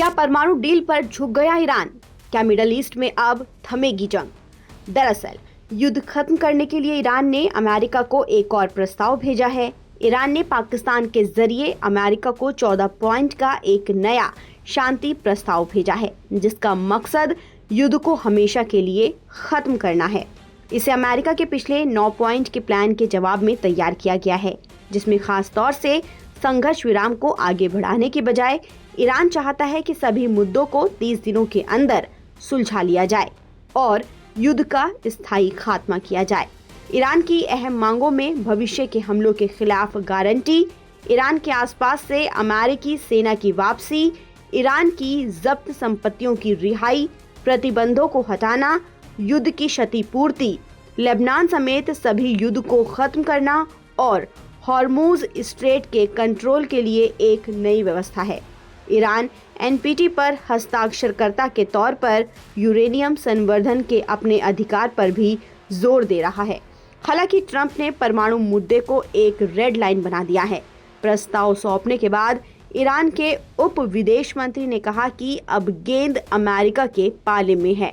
क्या परमाणु डील पर झुक गया ईरान? क्या मिडल ईस्ट में अब थमेगी जंग? दरअसल युद्ध खत्म करने के लिए ईरान ने अमेरिका को एक और प्रस्ताव भेजा है। ईरान ने पाकिस्तान के जरिए अमेरिका को 14 पॉइंट का एक नया शांति प्रस्ताव भेजा है, जिसका मकसद युद्ध को हमेशा के लिए खत्म करना है। इसे अमेरिका के पिछले 9 पॉइंट के प्लान के जवाब में तैयार किया गया है, जिसमें खास तौर से संघर्ष विराम को आगे बढ़ाने के बजाय ईरान चाहता है कि सभी मुद्दों को 30 दिनों के अंदर सुलझा लिया जाए और युद्ध का स्थायी खात्मा किया जाए। ईरान की अहम मांगों में भविष्य के हमलों के खिलाफ गारंटी, ईरान के आसपास से अमेरिकी सेना की वापसी, ईरान की जब्त संपत्तियों की रिहाई, प्रतिबंधों को हटाना, युद्ध की क्षतिपूर्ति, लेबनान समेत सभी युद्ध को खत्म करना और हॉर्मुज स्ट्रेट के कंट्रोल के लिए एक नई व्यवस्था है। ईरान एनपीटी पर हस्ताक्षरकर्ता के तौर पर यूरेनियम संवर्धन के अपने अधिकार पर भी जोर दे रहा है। हालांकि ट्रंप ने परमाणु मुद्दे को एक रेड लाइन बना दिया है। प्रस्ताव सौंपने के बाद ईरान के उप विदेश मंत्री ने कहा कि अब गेंद अमेरिका के पाले में है।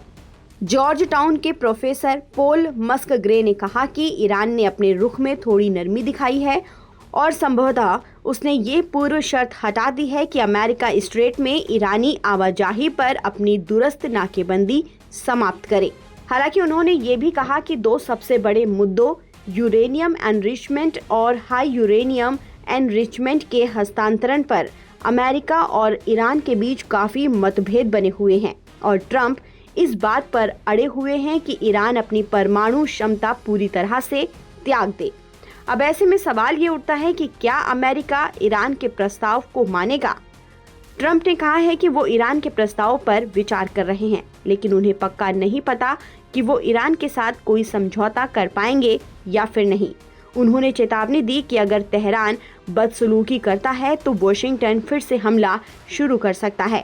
जॉर्ज टाउन के प्रोफेसर पोल मस्कग्रे ने कहा कि ईरान ने अपने रुख में थोड़ी नरमी दिखाई है और संभवतः उसने ये पूर्व शर्त हटा दी है कि अमेरिका स्ट्रेट में ईरानी आवाजाही पर अपनी दुरुस्त नाकेबंदी समाप्त करे। हालांकि उन्होंने ये भी कहा कि दो सबसे बड़े मुद्दों यूरेनियम एनरिचमेंट और हाई यूरेनियम एनरिचमेंट के हस्तांतरण पर अमेरिका और ईरान के बीच काफी मतभेद बने हुए हैं और ट्रंप इस बात पर अड़े हुए हैं कि ईरान अपनी परमाणु क्षमता पूरी तरह से त्याग दे। अब ऐसे में सवाल ये उठता है कि क्या अमेरिका ईरान के प्रस्ताव को मानेगा? ट्रंप ने कहा है कि वो ईरान के प्रस्ताव पर विचार कर रहे हैं, लेकिन उन्हें पक्का नहीं पता कि वो ईरान के साथ कोई समझौता कर पाएंगे या फिर नहीं। उन्होंने चेतावनी दी कि अगर तेहरान बदसलूकी करता है तो वॉशिंगटन फिर से हमला शुरू कर सकता है।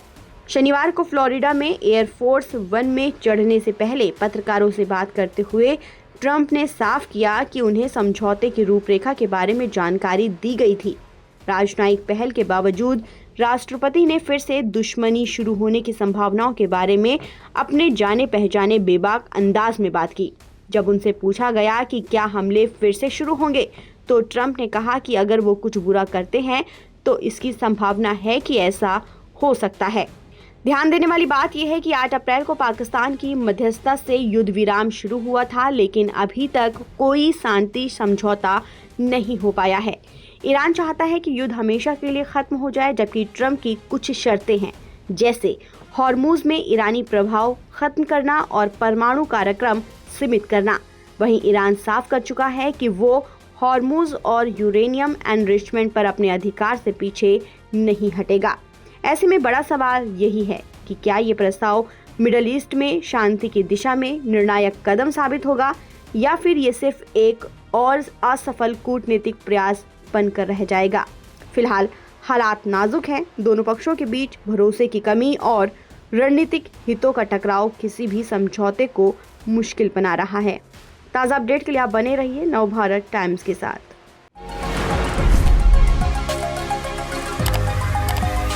शनिवार को फ्लोरिडा में एयरफोर्स 1 में चढ़ने से पहले पत्रकारों से बात करते हुए ट्रंप ने साफ किया कि उन्हें समझौते की रूपरेखा के बारे में जानकारी दी गई थी। राजनयिक पहल के बावजूद राष्ट्रपति ने फिर से दुश्मनी शुरू होने की संभावनाओं के बारे में अपने जाने पहचाने बेबाक अंदाज में बात की। जब उनसे पूछा गया कि क्या हमले फिर से शुरू होंगे, तो ट्रंप ने कहा कि अगर वो कुछ बुरा करते हैं तो इसकी संभावना है कि ऐसा हो सकता है। ध्यान देने वाली बात यह है कि 8 अप्रैल को पाकिस्तान की मध्यस्थता से युद्ध विराम शुरू हुआ था, लेकिन अभी तक कोई शांति समझौता नहीं हो पाया है। ईरान चाहता है कि युद्ध हमेशा के लिए खत्म हो जाए, जबकि ट्रंप की कुछ शर्तें हैं, जैसे हॉर्मुज में ईरानी प्रभाव खत्म करना और परमाणु कार्यक्रम सीमित करना। वहीं ईरान साफ कर चुका है कि वो हॉर्मुज और यूरेनियम एनरिचमेंट पर अपने अधिकार से पीछे नहीं हटेगा। ऐसे में बड़ा सवाल यही है कि क्या ये प्रस्ताव मिडल ईस्ट में शांति की दिशा में निर्णायक कदम साबित होगा या फिर ये सिर्फ एक और असफल कूटनीतिक प्रयास बनकर रह जाएगा। फिलहाल हालात नाजुक हैं। दोनों पक्षों के बीच भरोसे की कमी और रणनीतिक हितों का टकराव किसी भी समझौते को मुश्किल बना रहा है। ताज़ा अपडेट के लिए आप बने रहिए नवभारत टाइम्स के साथ।